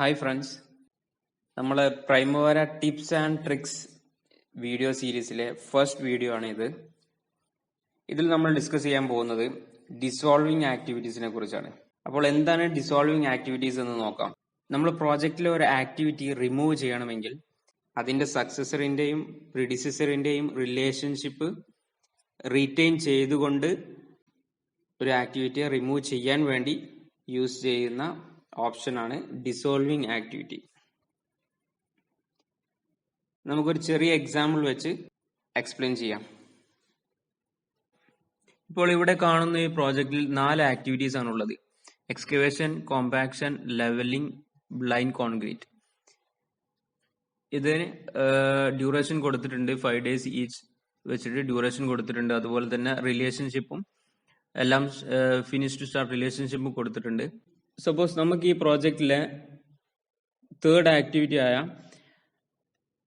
Hi friends, നമ്മളെ Primavera tips and tricks video സീരീസിലെ first video ആണ് ഇത്. ഇതിൽ നമ്മൾ ഡിസ്കസ് ചെയ്യാൻ പോകുന്നത് ഡിസോൾവിംഗ് ആക്ടിവിറ്റീസിനെ കുറിച്ചാണ്. അപ്പോൾ എന്താണ് ഡിസോൾവിംഗ് ആക്ടിവിറ്റീസ് എന്ന് നോക്കാം. നമ്മൾ പ്രോജക്റ്റിലെ ഒരു ആക്ടിവിറ്റി റിമൂവ് ചെയ്യണമെങ്കിൽ അതിന്റെ സക്സസറിന്റെയും പ്രിഡിസസറിന്റെയും റിലേഷൻഷിപ്പ് റീറ്റെയിൻ ചെയ്തുകൊണ്ട് ഒരു ആക്ടിവിറ്റിയെ റിമൂവ് ചെയ്യാൻ വേണ്ടി യൂസ് ചെയ്യുന്ന ഓപ്ഷനാണ് ഡിസോൾവിംഗ് ആക്ടിവിറ്റി. നമുക്കൊരു ചെറിയ എക്സാമ്പിൾ വെച്ച് എക്സ്പ്ലെയിൻ ചെയ്യാം. ഇപ്പോൾ ഇവിടെ കാണുന്ന ഈ പ്രോജക്റ്റിൽ 4 ആക്ടിവിറ്റീസ് ആണുള്ളത്. Excavation, compaction, levelling, blind concrete. ഇതിന് ഡ്യൂറേഷൻ കൊടുത്തിട്ടുണ്ട്, 5 days ഈച്ച് വെച്ചിട്ട് ഡ്യൂറേഷൻ കൊടുത്തിട്ടുണ്ട്. അതുപോലെ തന്നെ റിലേഷൻഷിപ്പും എല്ലാം ഫിനിഷ് ടു സ്റ്റാർട്ട് റിലേഷൻഷിപ്പും കൊടുത്തിട്ടുണ്ട്. സപ്പോസ് നമുക്ക് ഈ പ്രോജക്റ്റിലെ തേർഡ് ആക്ടിവിറ്റി ആയ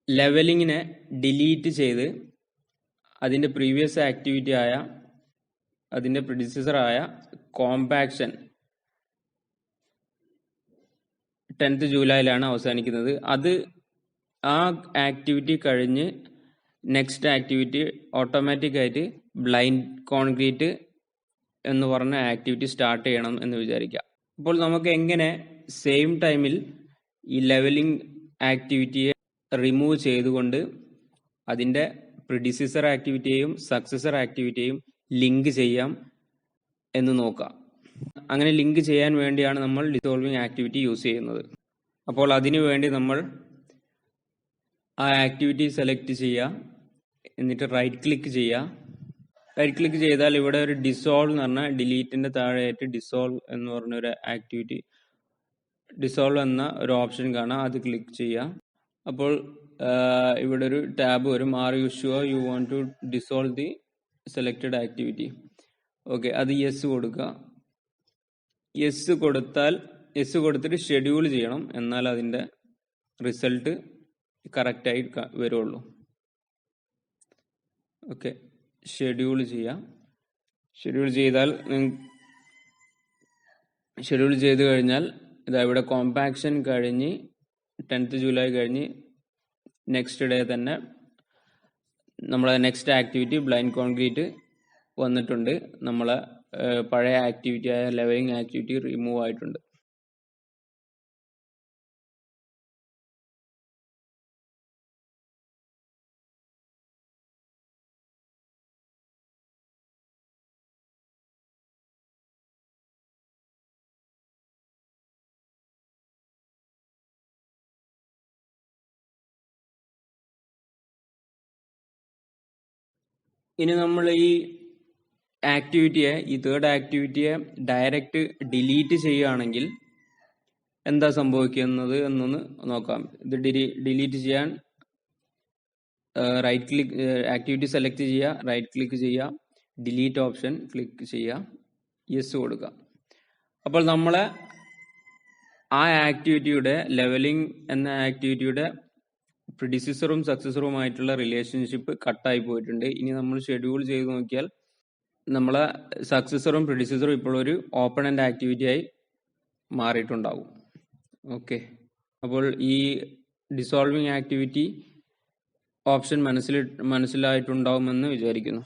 ലെവലിങ്ങിനെ ഡിലീറ്റ് ചെയ്ത് അതിന്റെ പ്രീവിയസ് ആക്ടിവിറ്റി ആയ അതിന്റെ പ്രിഡിസസർ ആയ കോമ്പാക്ഷൻ 10th ജൂലൈയിലാണ് അവസാനിക്കുന്നത്. അത് ആ ആക്ടിവിറ്റി കഴിഞ്ഞ് നെക്സ്റ്റ് ആക്ടിവിറ്റി ഓട്ടോമാറ്റിക് ആയിട്ട് ബ്ലൈൻഡ് കോൺക്രീറ്റ് എന്ന് പറഞ്ഞ ആക്ടിവിറ്റി സ്റ്റാർട്ട് ചെയ്യണം എന്ന് വിചാരിക്കുക. അപ്പോൾ നമുക്ക് എങ്ങനെ സെയിം ടൈമിൽ ഈ ലെവലിംഗ് ആക്ടിവിറ്റിയെ റിമൂവ് ചെയ്തുകൊണ്ട് അതിന്റെ പ്രിഡിസസർ ആക്ടിവിറ്റിയെയും സക്സസർ ആക്ടിവിറ്റിയെയും ലിങ്ക് ചെയ്യാം എന്ന് നോക്കാം. അങ്ങനെ ലിങ്ക് ചെയ്യാൻ വേണ്ടിയാണ് നമ്മൾ ഡിസോൾവിംഗ് ആക്ടിവിറ്റി യൂസ് ചെയ്യുന്നത്. അപ്പോൾ അതിനു വേണ്ടി നമ്മൾ ആ ആക്ടിവിറ്റി സെലക്ട് ചെയ്യുക, എന്നിട്ട് റൈറ്റ് ക്ലിക്ക് ചെയ്യുക. റൈറ്റ് ക്ലിക്ക് ചെയ്താൽ ഇവിടെ ഒരു ഡിസോൾവ് എന്ന് പറഞ്ഞാൽ ഡിലീറ്റിന്റെ താഴെയായിട്ട് ഡിസോൾവ് എന്ന് പറഞ്ഞ ഒരു ആക്ടിവിറ്റി, ഡിസോൾവ് എന്ന ഒരു ഓപ്ഷൻ കാണാം. അത് ക്ലിക്ക് ചെയ്യുക. അപ്പോൾ ഇവിടെ ഒരു ടാബ് വരും, are you sure you want to dissolve the selected activity. Okay, അത് യെസ് കൊടുക്കുക. യെസ് കൊടുത്തിട്ട് ഷെഡ്യൂൾ ചെയ്യണം, എന്നാൽ അതിന്റെ റിസൾട്ട് കറക്റ്റായി വരുള്ളൂ. ഓക്കെ, ഷെഡ്യൂൾ ചെയ്യാം. ഷെഡ്യൂൾ ചെയ്ത് കഴിഞ്ഞാൽ ഇതാ ഇവിടെ കോമ്പാക്ഷൻ കഴിഞ്ഞ് 10th ജൂലൈ കഴിഞ്ഞ് നെക്സ്റ്റ് ഡേ തന്നെ നമ്മളെ നെക്സ്റ്റ് ആക്ടിവിറ്റി ബ്ലൈൻഡ് കോൺക്രീറ്റ് വന്നിട്ടുണ്ട്. നമ്മളെ പഴയ ആക്ടിവിറ്റി ആയ ലെവലിംഗ് ആക്ടിവിറ്റി റിമൂവ് ആയിട്ടുണ്ട്. ഇനി നമ്മൾ ഈ തേർഡ് ആക്ടിവിറ്റിയെ ഡയറക്റ്റ് ഡിലീറ്റ് ചെയ്യുകയാണെങ്കിൽ എന്താ സംഭവിക്കുന്നത് എന്നൊന്ന് നോക്കാം. ഇത് ഡിലീറ്റ് ചെയ്യാൻ റൈറ്റ് ക്ലിക്ക്, ആക്ടിവിറ്റി സെലക്ട് ചെയ്യുക, റൈറ്റ് ക്ലിക്ക് ചെയ്യുക, ഡിലീറ്റ് ഓപ്ഷൻ ക്ലിക്ക് ചെയ്യുക, യെസ് കൊടുക്കുക. അപ്പോൾ നമ്മളെ ആ ആക്ടിവിറ്റിയുടെ ലെവലിംഗ് എന്ന ആക്ടിവിറ്റിയുടെ പ്രിഡിസസറും സക്സസറുമായിട്ടുള്ള റിലേഷൻഷിപ്പ് കട്ടായി പോയിട്ടുണ്ട്. ഇനി നമ്മൾ ഷെഡ്യൂൾ ചെയ്ത് നോക്കിയാൽ നമ്മളെ സക്സസറും പ്രിഡിസസറും ഇപ്പോൾ ഒരു ഓപ്പൺ എൻഡ് ആക്ടിവിറ്റി ആയി മാറിയിട്ടുണ്ടാവും. ഓക്കെ, അപ്പോൾ ഈ ഡിസോൾവിംഗ് ആക്ടിവിറ്റി ഓപ്ഷൻ മനസ്സിലായിട്ടുണ്ടാവുമെന്ന് വിചാരിക്കുന്നു.